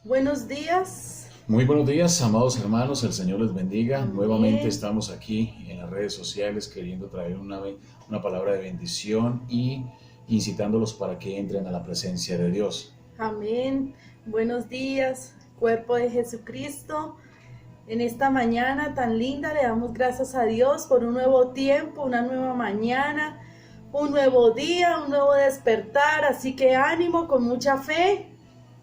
Buenos días. Muy buenos días, amados hermanos, el Señor les bendiga. Amén. Nuevamente estamos aquí en las redes sociales queriendo traer una palabra de bendición y incitándolos para que entren a la presencia de Dios. Amén. Buenos días, cuerpo de Jesucristo. En esta mañana tan linda le damos gracias a Dios por un nuevo tiempo, una nueva mañana, un nuevo día, un nuevo despertar. Así que ánimo, con mucha fe.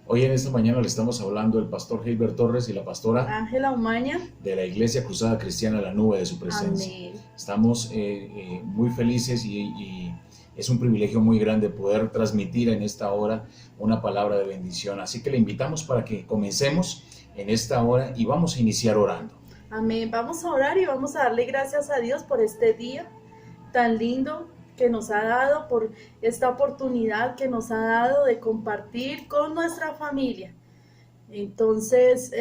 Hoy en esta mañana le estamos hablando el pastor Gilbert Torres y la pastora Ángela Umaña. de la Iglesia Cruzada Cristiana La Nube de su presencia. Amén. Estamos muy felices y es un privilegio muy grande poder transmitir en esta hora una palabra de bendición. Así que le invitamos para que comencemos en esta hora y vamos a iniciar orando. Amén. Vamos a orar y vamos a darle gracias a Dios por este día tan lindo que nos ha dado, por esta oportunidad que nos ha dado de compartir con nuestra familia. Entonces,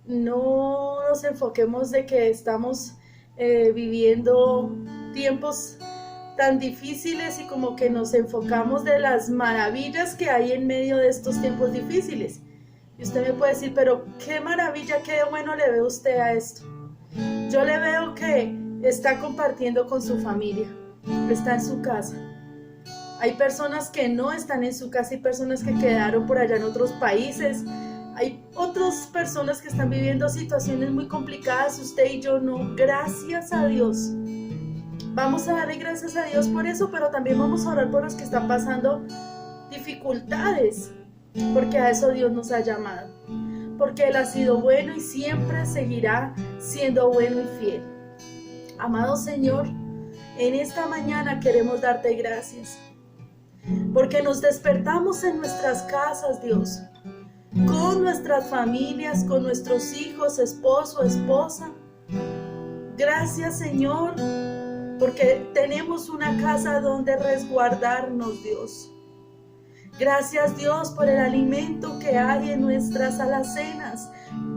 no nos enfoquemos de que estamos viviendo tiempos tan difíciles y como que nos enfocamos de las maravillas que hay en medio de estos tiempos difíciles. Y usted me puede decir, pero qué maravilla, qué bueno le ve usted a esto. Yo le veo que está compartiendo con su familia, está en su casa. Hay personas que no están en su casa y personas que quedaron por allá en otros países. Hay otras personas que están viviendo situaciones muy complicadas, usted y yo no. Gracias a Dios. Vamos a darle gracias a Dios por eso, pero también vamos a orar por los que están pasando dificultades, porque a eso Dios nos ha llamado. Porque Él ha sido bueno y siempre seguirá siendo bueno y fiel. Amado Señor, en esta mañana queremos darte gracias, porque nos despertamos en nuestras casas, Dios, con nuestras familias, con nuestros hijos, esposo, esposa. Gracias, Señor, porque tenemos una casa donde resguardarnos, Dios. Gracias, Dios, por el alimento que hay en nuestras alacenas,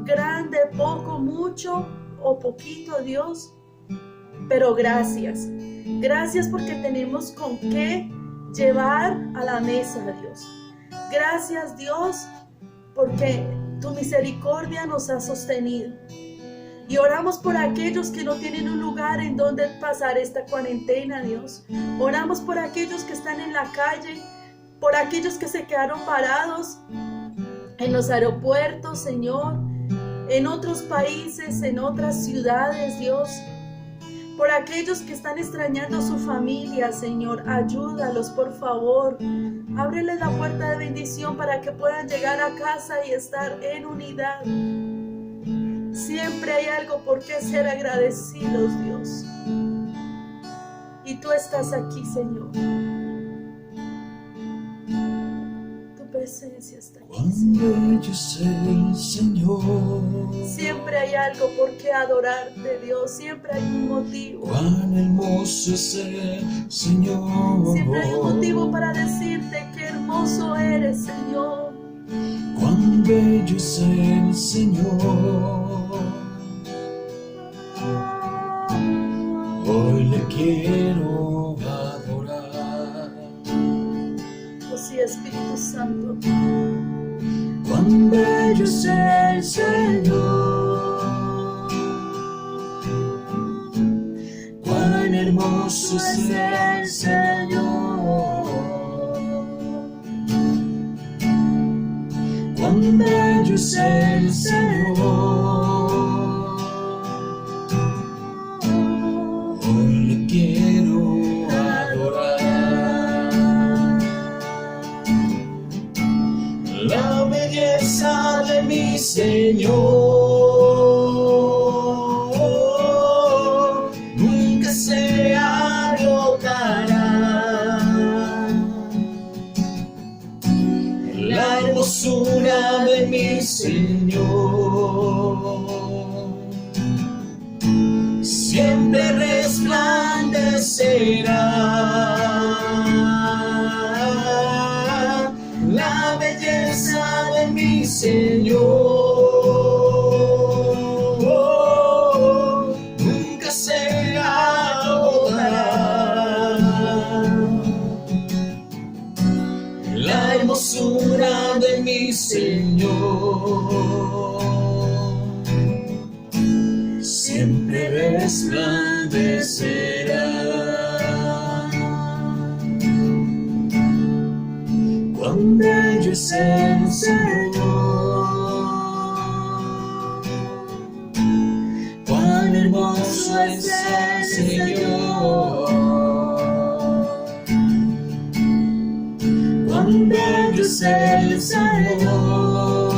grande, poco, mucho o poquito, Dios. Pero gracias. Gracias porque tenemos con qué llevar a la mesa, Dios. Gracias, Dios, porque tu misericordia nos ha sostenido. Y oramos por aquellos que no tienen un lugar en donde pasar esta cuarentena, Dios. Oramos por aquellos que están en la calle, por aquellos que se quedaron parados en los aeropuertos, Señor, en otros países, en otras ciudades, Dios. Por aquellos que están extrañando a su familia, Señor, ayúdalos, por favor. Ábreles la puerta de bendición para que puedan llegar a casa y estar en unidad. Siempre hay algo por qué ser agradecidos, Dios. Y tú estás aquí, Señor. Tu presencia está aquí, Cuán Señor. bello es el Señor, Siempre hay algo por qué adorarte, Dios. Siempre hay un motivo. cuán hermoso es el Señor, Siempre hay un motivo para decirte qué hermoso eres, Señor. cuán bello es el Señor. Hoy le quiero adorar. Oh sí, Espíritu Santo. Cuán bello es el Señor, cuán hermoso es el Señor, cuán bello es el Señor. Hoy le quiero adorar. La belleza de mi Señor nunca se agotará. La hermosura de mi Señor siempre resplandecerá. La belleza de mi Señor nunca se agotará. La hermosura de mi Señor siempre resplandecerá. Cuán bello es el Señor, cuán hermoso es el Señor, cuán bello es el Señor.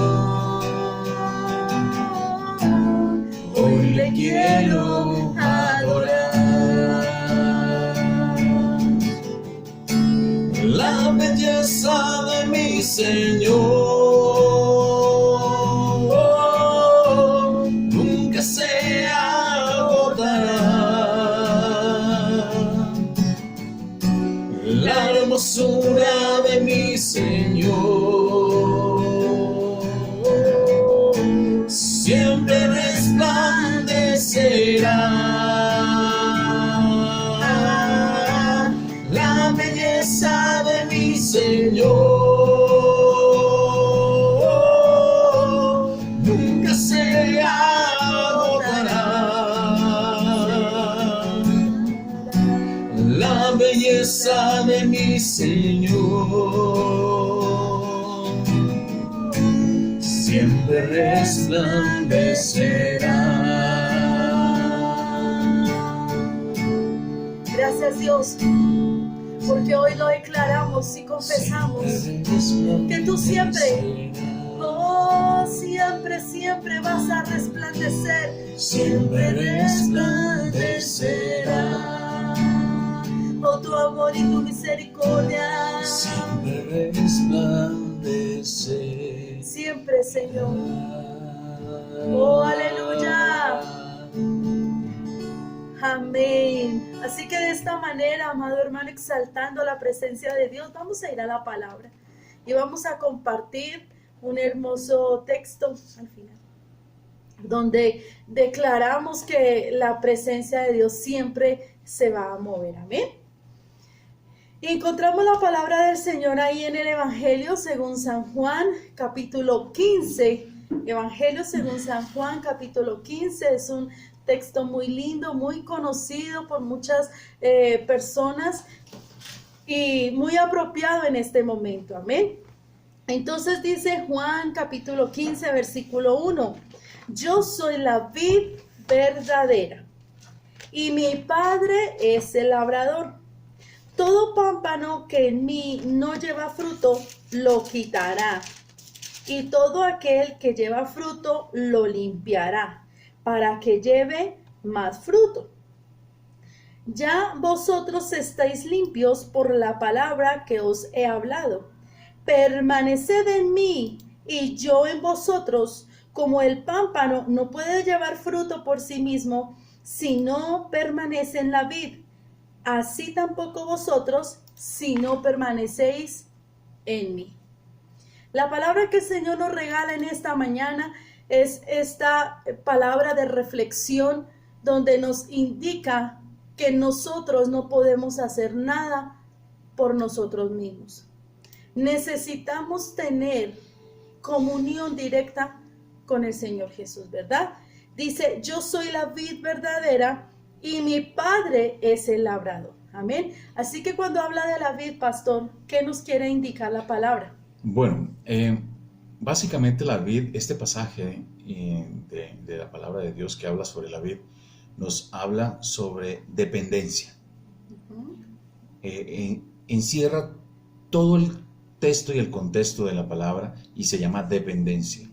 Hoy le quiero adorar. La belleza de mi Señor nunca se agotará. La hermosura de mi Señor siempre resplandecerá. La belleza de mi Señor nunca se agotará. La belleza de mi Señor siempre resplandecerá. Gracias, Dios, porque hoy lo declaramos y confesamos que tú siempre, oh, siempre, siempre vas a resplandecer. Siempre resplandecerá. Oh, tu amor y tu misericordia. Siempre resplandecerá. Siempre, Señor. Oh, aleluya. Amén. Así que de esta manera, amado hermano, exaltando la presencia de Dios, vamos a ir a la palabra y vamos a compartir un hermoso texto al final, donde declaramos que la presencia de Dios siempre se va a mover. Amén. Y encontramos la palabra del Señor ahí en el Evangelio según San Juan, capítulo 15. Evangelio según San Juan, capítulo 15, es un texto muy lindo, muy conocido por muchas personas y muy apropiado en este momento. Amén. Entonces dice Juan capítulo 15, versículo 1. Yo soy la vid verdadera y mi Padre es el labrador. Todo pámpano que en mí no lleva fruto, lo quitará. Y todo aquel que lleva fruto, lo limpiará, para que lleve más fruto. Ya vosotros estáis limpios por la palabra que os he hablado. Permaneced en mí y yo en vosotros, como el pámpano no puede llevar fruto por sí mismo si no permanece en la vid. Así tampoco vosotros si no permanecéis en mí. La palabra que el Señor nos regala en esta mañana es esta palabra de reflexión donde nos indica que nosotros no podemos hacer nada por nosotros mismos. Necesitamos tener comunión directa con el Señor Jesús, ¿verdad? Dice, yo soy la vid verdadera y mi Padre es el labrador. Amén. Así que cuando habla de la vid, pastor, ¿qué nos quiere indicar la palabra? Bueno, básicamente la vid, este pasaje de la palabra de Dios que habla sobre la vid, nos habla sobre dependencia. Encierra todo el texto y el contexto de la palabra y se llama dependencia.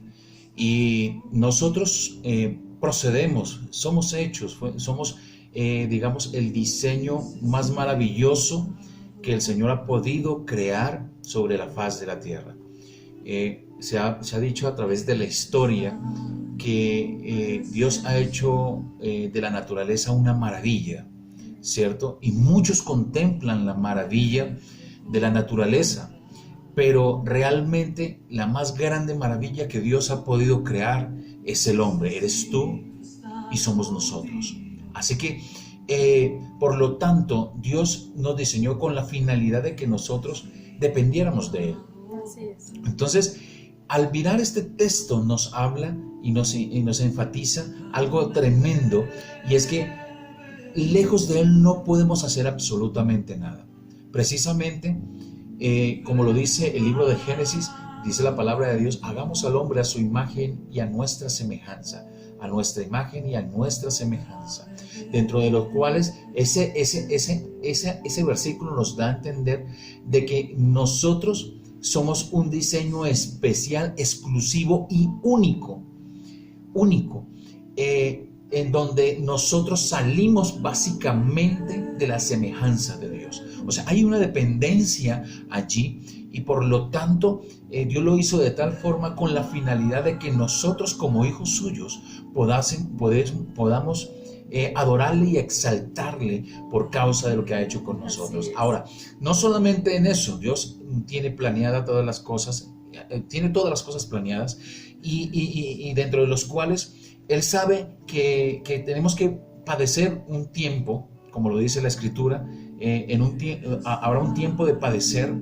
Y nosotros procedemos, somos hechos, somos, digamos, el diseño más maravilloso que el Señor ha podido crear sobre la faz de la tierra. Se ha dicho a través de la historia que Dios ha hecho de la naturaleza una maravilla, ¿cierto? Y muchos contemplan la maravilla de la naturaleza, pero realmente la más grande maravilla que Dios ha podido crear es el hombre, eres tú y somos nosotros. Así que, por lo tanto, Dios nos diseñó con la finalidad de que nosotros dependiéramos de Él. Así es. Entonces, al mirar este texto nos habla y nos enfatiza algo tremendo, y es que lejos de Él no podemos hacer absolutamente nada. Precisamente, como lo dice el libro de Génesis, dice la palabra de Dios: hagamos al hombre a su imagen y a nuestra semejanza, a nuestra imagen y a nuestra semejanza, dentro de los cuales ese versículo nos da a entender de que nosotros somos un diseño especial, exclusivo y único, en donde nosotros salimos básicamente de la semejanza de Dios. O sea, hay una dependencia allí, y por lo tanto Dios lo hizo de tal forma con la finalidad de que nosotros, como hijos suyos, podamos adorarle y exaltarle por causa de lo que ha hecho con nosotros. Ahora, no solamente en eso, Dios tiene planeadas todas las cosas, planeadas, y dentro de los cuales Él sabe que tenemos que padecer un tiempo, como lo dice la Escritura. Habrá un tiempo de padecer.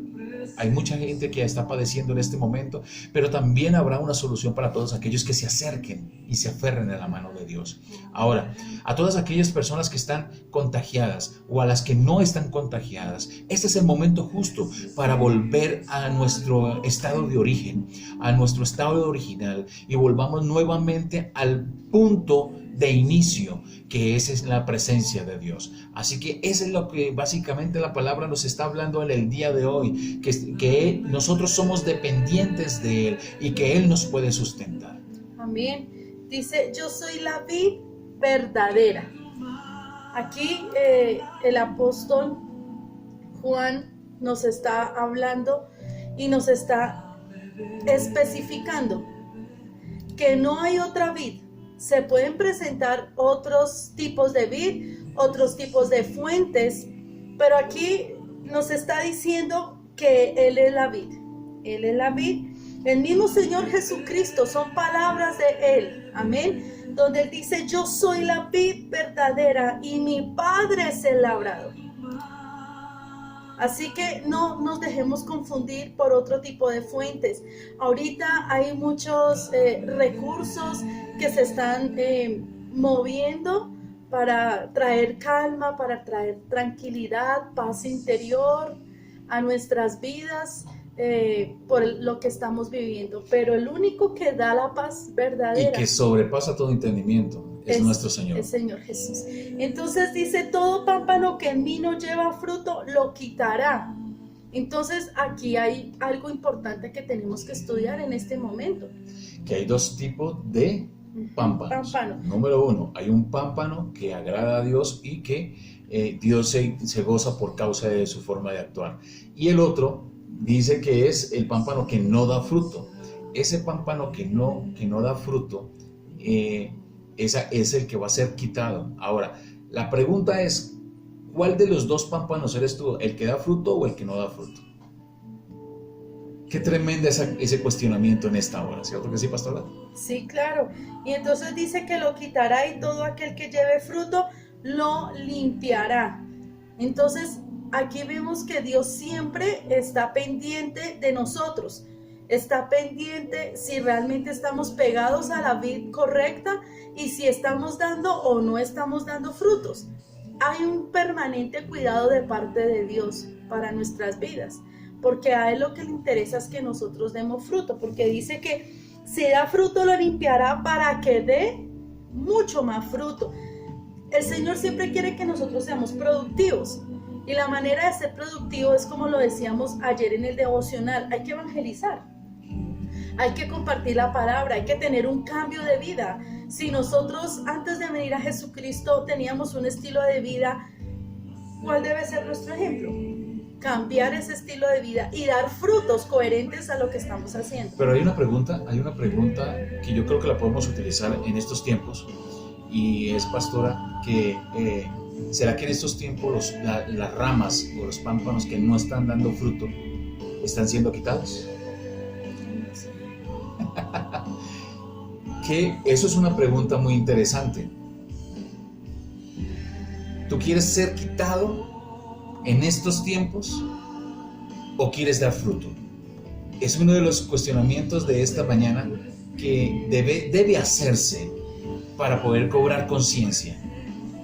Hay mucha gente que está padeciendo en este momento, pero también habrá una solución para todos aquellos que se acerquen y se aferren a la mano de Dios. Ahora, a todas aquellas personas que están contagiadas o a las que no están contagiadas, este es el momento justo para volver a nuestro estado de origen, a nuestro estado original, y volvamos nuevamente al punto de inicio, que esa es la presencia de Dios. Así que eso es lo que básicamente la palabra nos está hablando en el día de hoy, que nosotros somos dependientes de Él y que Él nos puede sustentar. Amén. Dice: yo soy la vid verdadera. Aquí el apóstol Juan nos está hablando y nos está especificando que no hay otra vid. Se pueden presentar otros tipos de vid, otros tipos de fuentes, pero aquí nos está diciendo que Él es la vid. Él es la vid. El mismo Señor Jesucristo, son palabras de Él. Amén. Donde Él dice: yo soy la vid verdadera y mi Padre es el labrador. Así que no nos dejemos confundir por otro tipo de fuentes. Ahorita hay muchos recursos que se están moviendo para traer calma, para traer tranquilidad, paz interior a nuestras vidas por lo que estamos viviendo. Pero el único que da la paz verdadera y que sobrepasa todo entendimiento es nuestro Señor. El Señor Jesús. Entonces dice: todo pámpano que en mí no lleva fruto, lo quitará. Entonces aquí hay algo importante que tenemos que estudiar en este momento. Que hay dos tipos de pámpanos. Número uno, hay un pámpano que agrada a Dios y que Dios se goza por causa de su forma de actuar. Y el otro dice que es el pámpano que no da fruto. Ese pámpano que no da fruto, es el que va a ser quitado. Ahora, la pregunta es: ¿cuál de los dos pámpanos eres tú? ¿El que da fruto o el que no da fruto? Qué tremenda ese cuestionamiento en esta hora, ¿cierto que sí, pastora? Sí, claro. Y entonces dice que lo quitará, y todo aquel que lleve fruto lo limpiará. Entonces aquí vemos que Dios siempre está pendiente de nosotros. Está pendiente si realmente estamos pegados a la vid correcta y si estamos dando o no estamos dando frutos. Hay un permanente cuidado de parte de Dios para nuestras vidas, porque a Él lo que le interesa es que nosotros demos fruto, porque dice que si da fruto lo limpiará para que dé mucho más fruto. El Señor siempre quiere que nosotros seamos productivos, y la manera de ser productivo es como lo decíamos ayer en el devocional: hay que evangelizar. Hay que compartir la palabra, hay que tener un cambio de vida. Si nosotros antes de venir a Jesucristo teníamos un estilo de vida, ¿cuál debe ser nuestro ejemplo? Cambiar ese estilo de vida y dar frutos coherentes a lo que estamos haciendo. Pero hay una pregunta que yo creo que la podemos utilizar en estos tiempos, y es, pastora, que ¿será que en estos tiempos las ramas o los pámpanos que no están dando fruto están siendo quitados? Que eso es una pregunta muy interesante. ¿Tú quieres ser quitado en estos tiempos o quieres dar fruto? es uno de los cuestionamientos de esta mañana que debe hacerse para poder cobrar conciencia.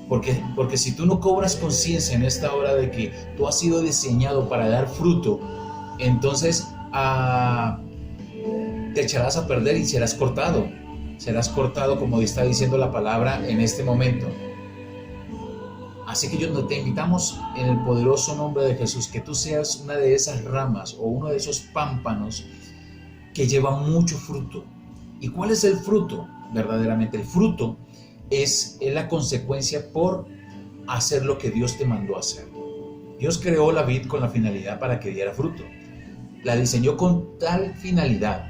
Porque si tú no cobras conciencia en esta hora de que tú has sido diseñado para dar fruto, entonces te echarás a perder y serás cortado. Serás cortado, como está diciendo la palabra en este momento. Así que te invitamos en el poderoso nombre de Jesús, que tú seas una de esas ramas o uno de esos pámpanos que llevan mucho fruto. ¿Y cuál es el fruto? Verdaderamente el fruto es la consecuencia por hacer lo que Dios te mandó a hacer. Dios creó la vid con la finalidad para que diera fruto. La diseñó con tal finalidad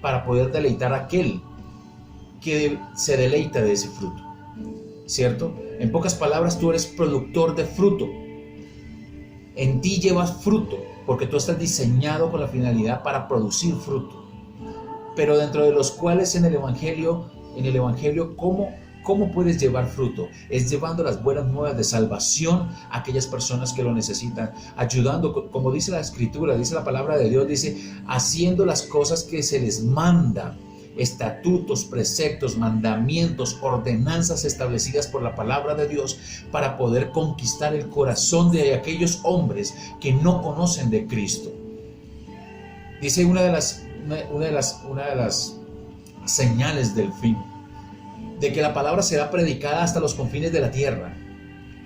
para poder deleitar a aquel que se deleita de ese fruto, ¿cierto? En pocas palabras, tú eres productor de fruto. En ti llevas fruto porque tú estás diseñado con la finalidad para producir fruto. Pero dentro de los cuales en el Evangelio, ¿cómo puedes llevar fruto? Es llevando las buenas nuevas de salvación a aquellas personas que lo necesitan, ayudando, como dice la Escritura, dice la palabra de Dios, dice, haciendo las cosas que se les manda, estatutos, preceptos, mandamientos, ordenanzas establecidas por la palabra de Dios para poder conquistar el corazón de aquellos hombres que no conocen de Cristo. Dice una de las señales del fin, de que la palabra será predicada hasta los confines de la tierra.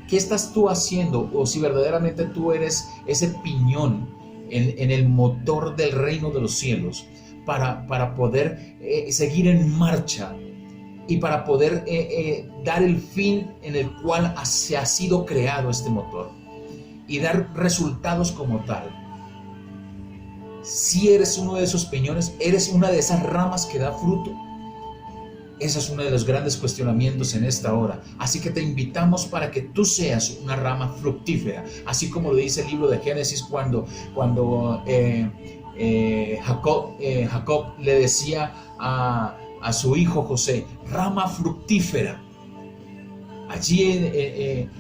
¿Qué estás tú haciendo? O si verdaderamente tú eres ese piñón en el motor del reino de los cielos para poder seguir en marcha y para poder dar el fin en el cual se ha sido creado este motor y dar resultados como tal. Si eres uno de esos piñones, eres una de esas ramas que da fruto. Ese es uno de los grandes cuestionamientos en esta hora. Así que te invitamos para que tú seas una rama fructífera, así como lo dice el libro de Génesis cuando Jacob le decía a su hijo José, rama fructífera. Allí en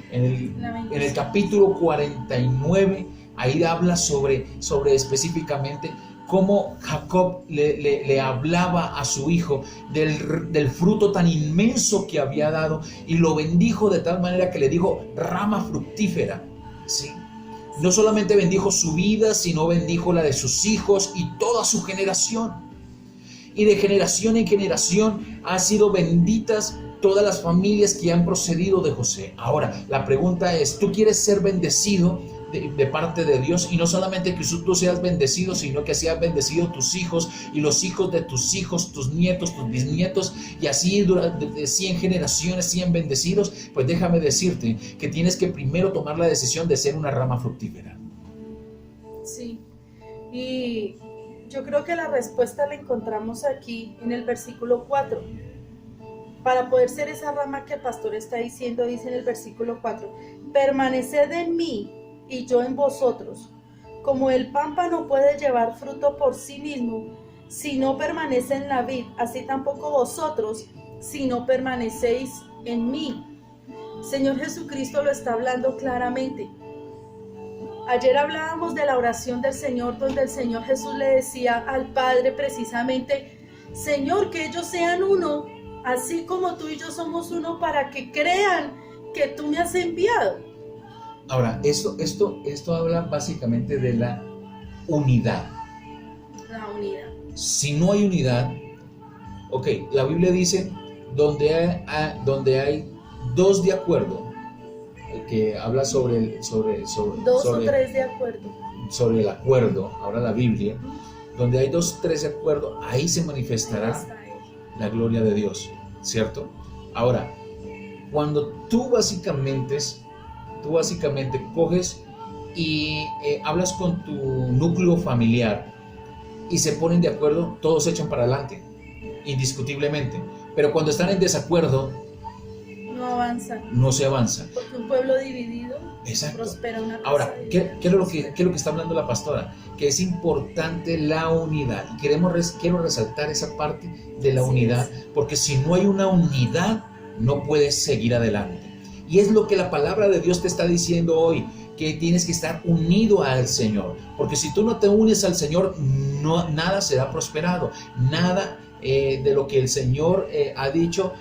el capítulo 49, ahí habla sobre específicamente cómo Jacob le hablaba a su hijo del fruto tan inmenso que había dado y lo bendijo de tal manera que le dijo rama fructífera, ¿sí? No solamente bendijo su vida, sino bendijo la de sus hijos y toda su generación. Y de generación en generación han sido benditas todas las familias que han procedido de José. Ahora, la pregunta es, ¿tú quieres ser bendecido de parte de Dios? Y no solamente que tú seas bendecido, sino que seas bendecido tus hijos y los hijos de tus hijos, tus nietos, tus bisnietos, y así durante 100 generaciones, 100 bendecidos. Pues déjame decirte que tienes que primero tomar la decisión de ser una rama fructífera. Sí, y yo creo que la respuesta la encontramos aquí en el versículo 4. Para poder ser esa rama que el pastor está diciendo, dice en el versículo 4, permaneced en mí y yo en vosotros. Como el pámpano puede llevar fruto por sí mismo si no permanece en la vid, así tampoco vosotros si no permanecéis en mí. Señor Jesucristo lo está hablando claramente. Ayer hablábamos de la oración del Señor, donde el Señor Jesús le decía al Padre precisamente, Señor, que ellos sean uno, así como tú y yo somos uno, para que crean que tú me has enviado. Ahora, esto habla básicamente de la unidad. La unidad. Si no hay unidad, ok, la Biblia dice, donde hay dos de acuerdo, que habla sobre dos o tres de acuerdo. Sobre el acuerdo, ahora la Biblia, donde hay 2 o 3 de acuerdo, ahí se manifestará la gloria de Dios, ¿cierto? Ahora, cuando tú básicamente coges y hablas con tu núcleo familiar y se ponen de acuerdo, todos echan para adelante, indiscutiblemente. Pero cuando están en desacuerdo, no avanzan. No se avanza. Porque un pueblo dividido Exacto. Prospera una casa. Ahora, ¿qué es lo que está hablando la pastora? Que es importante la unidad. Y quiero resaltar esa parte de la unidad, porque si no hay una unidad, no puedes seguir adelante. Y es lo que la palabra de Dios te está diciendo hoy, que tienes que estar unido al Señor, porque si tú no te unes al Señor, nada será prosperado, nada de lo que el Señor ha dicho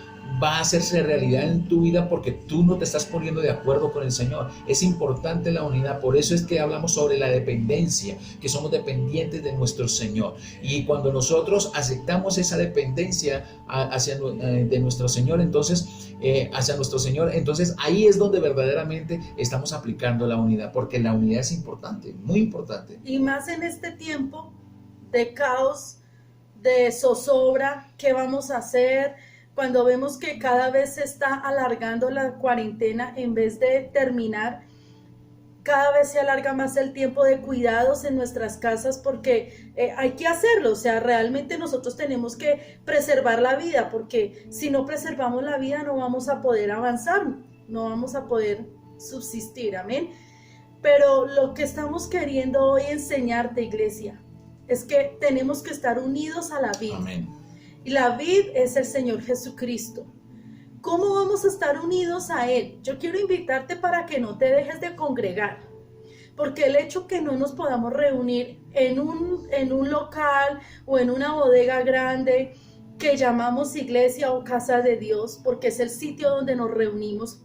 va a hacerse realidad en tu vida, porque tú no te estás poniendo de acuerdo con el Señor. Es importante la unidad, por eso es que hablamos sobre la dependencia, que somos dependientes de nuestro Señor, y cuando nosotros aceptamos esa dependencia de nuestro Señor, entonces ahí es donde verdaderamente estamos aplicando la unidad, porque la unidad es importante, muy importante. Y más en este tiempo de caos, de zozobra, ¿qué vamos a hacer? Cuando vemos que cada vez se está alargando la cuarentena en vez de terminar, cada vez se alarga más el tiempo de cuidados en nuestras casas, porque hay que hacerlo. O sea, realmente nosotros tenemos que preservar la vida, porque si no preservamos la vida no vamos a poder avanzar, no vamos a poder subsistir, amén. Pero lo que estamos queriendo hoy enseñarte, iglesia, es que tenemos que estar unidos a la vida. Amén. Y la vid es el Señor Jesucristo. ¿Cómo vamos a estar unidos a Él? Yo quiero invitarte para que no te dejes de congregar, porque el hecho que no nos podamos reunir en un local o en una bodega grande que llamamos iglesia o casa de Dios, porque es el sitio donde nos reunimos,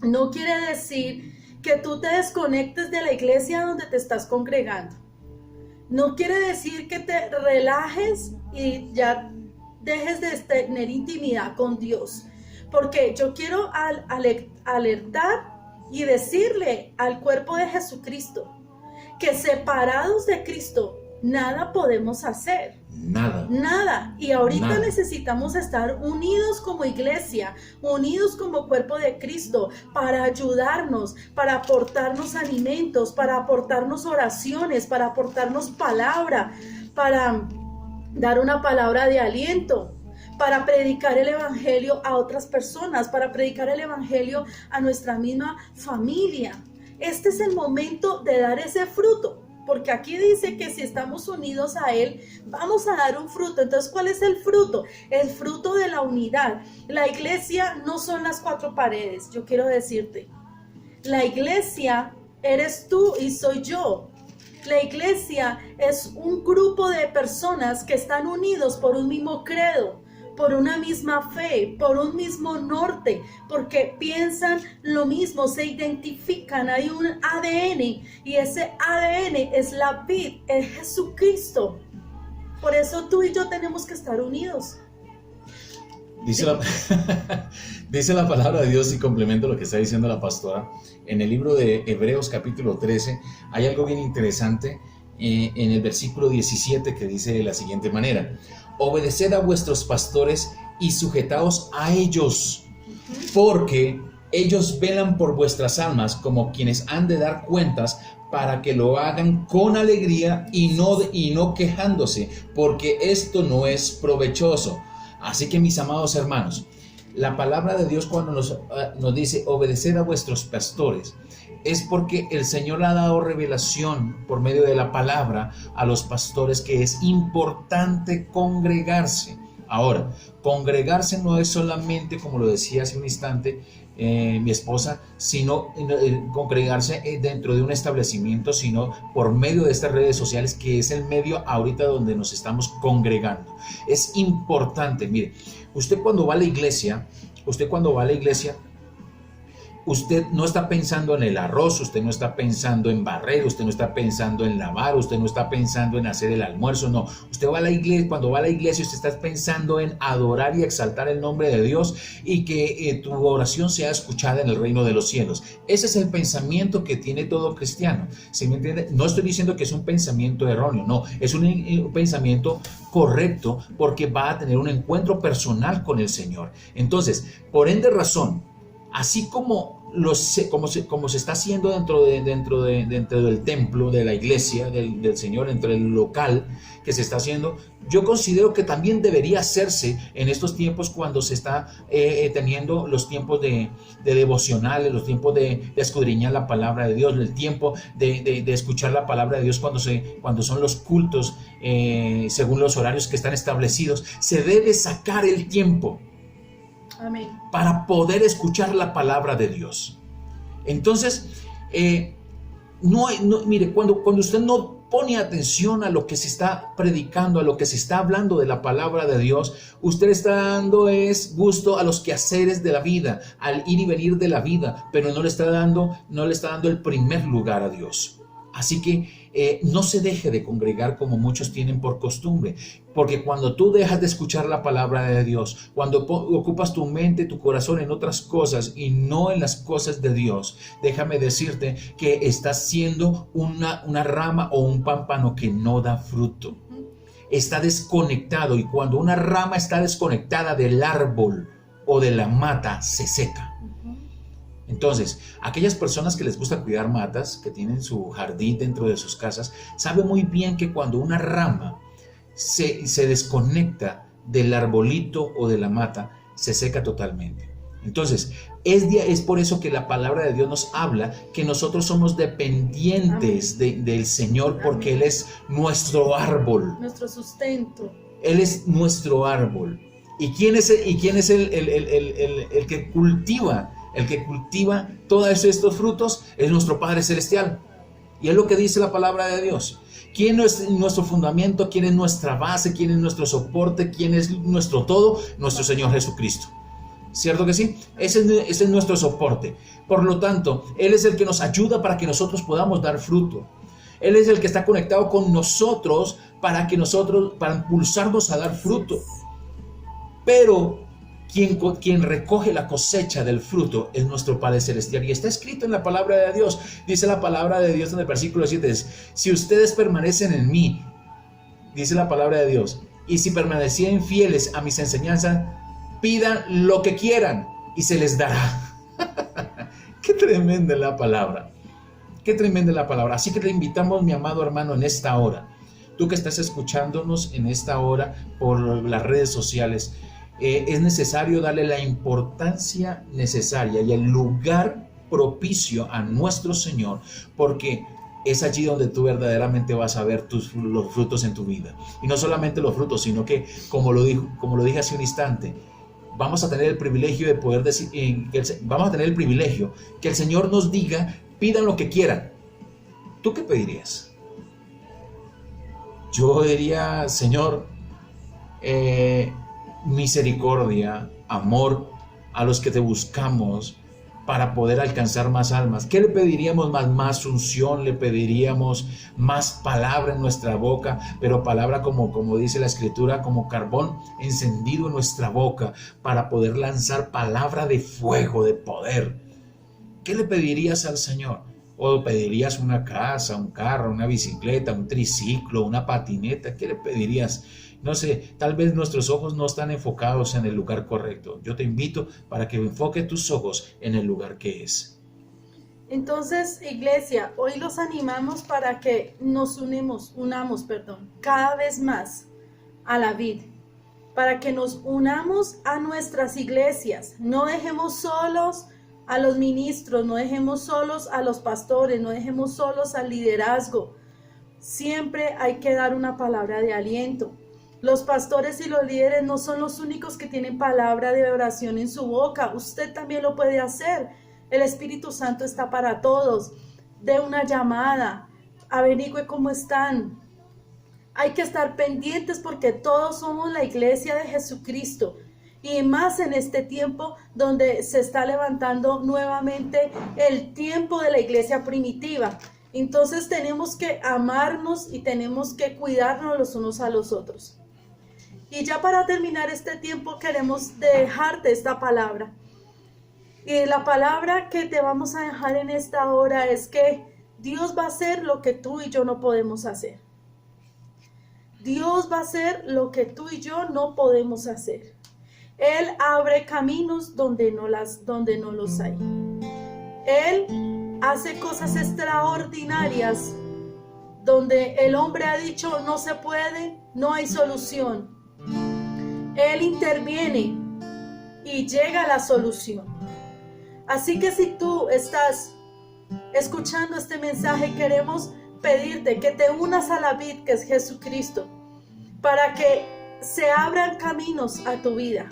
no quiere decir que tú te desconectes de la iglesia donde te estás congregando. No quiere decir que te relajes y ya dejes de tener intimidad con Dios, porque yo quiero alertar y decirle al cuerpo de Jesucristo que separados de Cristo nada podemos hacer. Nada. Y ahorita necesitamos estar unidos como iglesia, unidos como cuerpo de Cristo, para ayudarnos, para aportarnos alimentos, para aportarnos oraciones, para aportarnos palabra, para dar una palabra de aliento, para predicar el evangelio a otras personas, para predicar el evangelio a nuestra misma familia. Este es el momento de dar ese fruto, porque aquí dice que si estamos unidos a Él, vamos a dar un fruto. Entonces, ¿cuál es el fruto? El fruto de la unidad. La iglesia no son las cuatro paredes, yo quiero decirte. La iglesia eres tú y soy yo. La iglesia es un grupo de personas que están unidos por un mismo credo, por una misma fe, por un mismo norte, porque piensan lo mismo, se identifican, hay un ADN, y ese ADN es la vid, es Jesucristo. Por eso tú y yo tenemos que estar unidos. Dice la palabra de Dios, y complemento lo que está diciendo la pastora, en el libro de Hebreos capítulo 13, hay algo bien interesante en el versículo 17 que dice de la siguiente manera: obedeced a vuestros pastores y sujetaos a ellos, porque ellos velan por vuestras almas como quienes han de dar cuentas, para que lo hagan con alegría y no quejándose, porque esto no es provechoso. Así que, mis amados hermanos, la palabra de Dios cuando nos dice obedecer a vuestros pastores, es porque el Señor ha dado revelación por medio de la palabra a los pastores que es importante congregarse. Ahora, congregarse no es solamente, como lo decía hace un instante mi esposa, sino congregarse dentro de un establecimiento, sino por medio de estas redes sociales, que es el medio ahorita donde nos estamos congregando. Es importante, mire, usted cuando va a la iglesia, usted no está pensando en el arroz, usted no está pensando en barrer, usted no está pensando en lavar, usted no está pensando en hacer el almuerzo, no. Usted va a la iglesia, cuando va a la iglesia, usted está pensando en adorar y exaltar el nombre de Dios, y que tu oración sea escuchada en el reino de los cielos. Ese es el pensamiento que tiene todo cristiano. ¿Sí me entiende? No estoy diciendo que es un pensamiento erróneo, no. Es un pensamiento correcto, porque va a tener un encuentro personal con el Señor. Entonces, por ende razón, así como se está haciendo dentro del templo, de la iglesia, del Señor, dentro del local que se está haciendo, yo considero que también debería hacerse en estos tiempos, cuando se está teniendo los tiempos de devocionales, los tiempos de escudriñar la palabra de Dios, el tiempo de escuchar la palabra de Dios cuando son los cultos según los horarios que están establecidos. Se debe sacar el tiempo. Amén. Para poder escuchar la palabra de Dios. Entonces, Mire, cuando usted no pone atención a lo que se está predicando, a lo que se está hablando de la palabra de Dios, usted está dando gusto a los quehaceres de la vida, al ir y venir de la vida, pero no le está dando el primer lugar a Dios. Así que no se deje de congregar como muchos tienen por costumbre, porque cuando tú dejas de escuchar la palabra de Dios, cuando ocupas tu mente, tu corazón en otras cosas y no en las cosas de Dios, déjame decirte que estás siendo una rama o un pámpano que no da fruto. Está desconectado, y cuando una rama está desconectada del árbol o de la mata, se seca. Entonces, aquellas personas que les gusta cuidar matas, que tienen su jardín dentro de sus casas, saben muy bien que cuando una rama se desconecta del arbolito o de la mata, se seca totalmente. Entonces, es por eso que la palabra de Dios nos habla que nosotros somos dependientes del Señor, porque Él es nuestro árbol. Nuestro sustento. Él es nuestro árbol. ¿Y quién es el que cultiva? El que cultiva todos estos frutos es nuestro Padre Celestial. Y es lo que dice la palabra de Dios. ¿Quién es nuestro fundamento? ¿Quién es nuestra base? ¿Quién es nuestro soporte? ¿Quién es nuestro todo? Nuestro Señor Jesucristo. ¿Cierto que sí? Ese es nuestro soporte. Por lo tanto, Él es el que nos ayuda para que nosotros podamos dar fruto. Él es el que está conectado con nosotros para impulsarnos a dar fruto. Pero quien recoge la cosecha del fruto es nuestro Padre Celestial, y está escrito en la palabra de Dios. Dice la palabra de Dios en el versículo 7: si ustedes permanecen en mí, dice la palabra de Dios, y si permanecieran fieles a mis enseñanzas, pidan lo que quieran y se les dará. Qué tremenda la palabra, qué tremenda la palabra. Así que te invitamos, mi amado hermano, en esta hora, tú que estás escuchándonos en esta hora por las redes sociales, es necesario darle la importancia necesaria y el lugar propicio a nuestro Señor, porque es allí donde tú verdaderamente vas a ver los frutos en tu vida. Y no solamente los frutos, sino que, como lo dije hace un instante, vamos a tener el privilegio de poder decir, vamos a tener el privilegio que el Señor nos diga: pidan lo que quieran. ¿Tú qué pedirías? Yo diría: Señor, misericordia, amor a los que te buscamos para poder alcanzar más almas. ¿Qué le pediríamos más? Más unción, le pediríamos más palabra en nuestra boca, pero palabra como dice la Escritura, como carbón encendido en nuestra boca, para poder lanzar palabra de fuego, de poder. ¿Qué le pedirías al Señor? ¿O pedirías una casa, un carro, una bicicleta, un triciclo, una patineta? ¿Qué le pedirías? No sé, tal vez nuestros ojos no están enfocados en el lugar correcto. Yo te invito para que enfoque tus ojos en el lugar que es. Entonces, iglesia, hoy los animamos para que nos unamos cada vez más a la vid, para que nos unamos a nuestras iglesias. No dejemos solos a los ministros, no dejemos solos a los pastores, no dejemos solos al liderazgo. Siempre hay que dar una palabra de aliento. Los pastores y los líderes no son los únicos que tienen palabra de oración en su boca. Usted también lo puede hacer. El Espíritu Santo está para todos. Dé una llamada, averigüe cómo están. Hay que estar pendientes porque todos somos la iglesia de Jesucristo. Y más en este tiempo donde se está levantando nuevamente el tiempo de la iglesia primitiva. Entonces tenemos que amarnos y tenemos que cuidarnos los unos a los otros. Y ya para terminar este tiempo queremos dejarte esta palabra. Y la palabra que te vamos a dejar en esta hora es que Dios va a hacer lo que tú y yo no podemos hacer. Dios va a hacer lo que tú y yo no podemos hacer. Él abre caminos donde no los hay. Él hace cosas extraordinarias donde el hombre ha dicho no se puede, no hay solución. Él interviene y llega a la solución. Así que si tú estás escuchando este mensaje, queremos pedirte que te unas a la vid que es Jesucristo, para que se abran caminos a tu vida,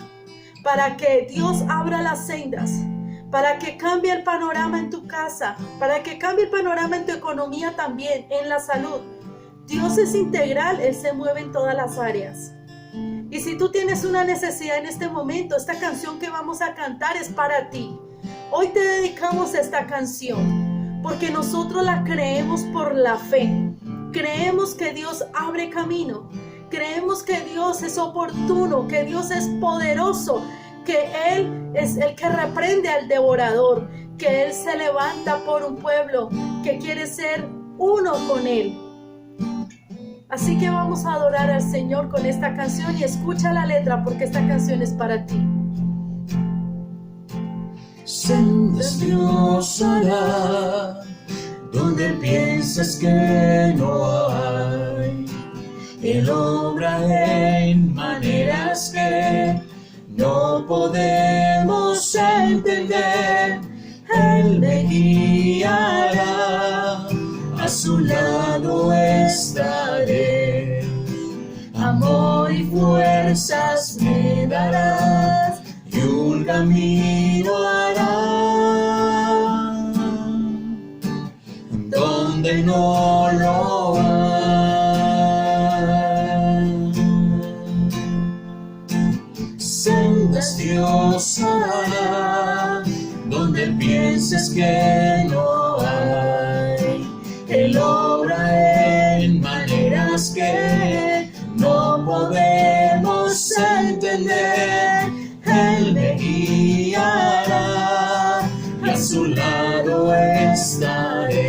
para que Dios abra las sendas, para que cambie el panorama en tu casa, para que cambie el panorama en tu economía también, en la salud. Dios es integral, Él se mueve en todas las áreas. Y si tú tienes una necesidad en este momento, esta canción que vamos a cantar es para ti. Hoy te dedicamos esta canción porque nosotros la creemos por la fe. Creemos que Dios abre camino. Creemos que Dios es oportuno, que Dios es poderoso, que Él es el que reprende al devorador, que Él se levanta por un pueblo que quiere ser uno con Él. Así que vamos a adorar al Señor con esta canción y escucha la letra porque esta canción es para ti. Sendas Dios hará donde piensas que no hay. Él obra en maneras que no podemos entender. Él me guiará, a su lado estaré. Amor y fuerzas me darás y un camino hará donde no lo hay. Sendas Dios hará donde pienses que no hay. Él obra en maneras que no podemos entender. Él me guiará y a su lado estaré.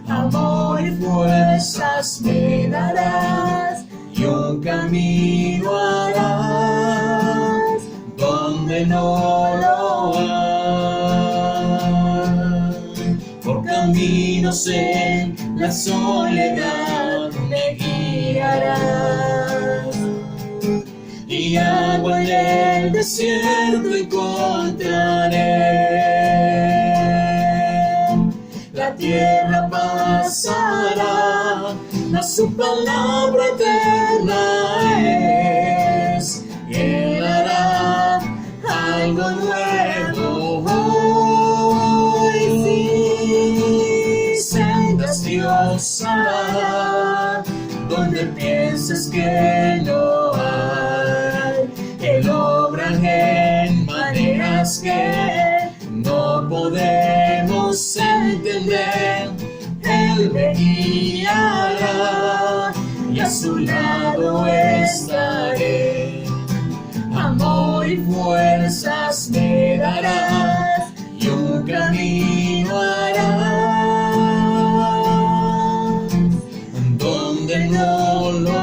Amor y fuerzas me darás y un camino harás donde no lo hay. Por caminos en la soledad me guiarás y agua en el desierto encontraré. La tierra pasará, mas su palabra eterna es. Y Él hará algo nuevo hoy, sí. Sendas Dios hará donde pienses que no hay. Él obra en maneras que no podemos entender. Él me guiará y a su lado estaré. Amor y fuerzas me darás y un camino harás donde no lo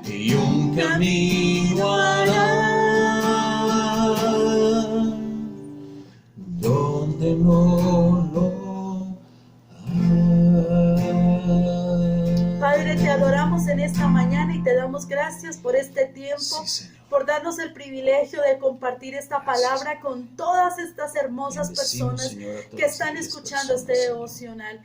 hay. Y un camino harás donde no lo hay. Padre, te adoramos en esta mañana y te damos gracias por este tiempo, Sí, Señor. por darnos el privilegio de compartir esta palabra con todas estas hermosas Bendecimos, personas Señor, a todas que están aquellas escuchando este personas, Señor. devocional.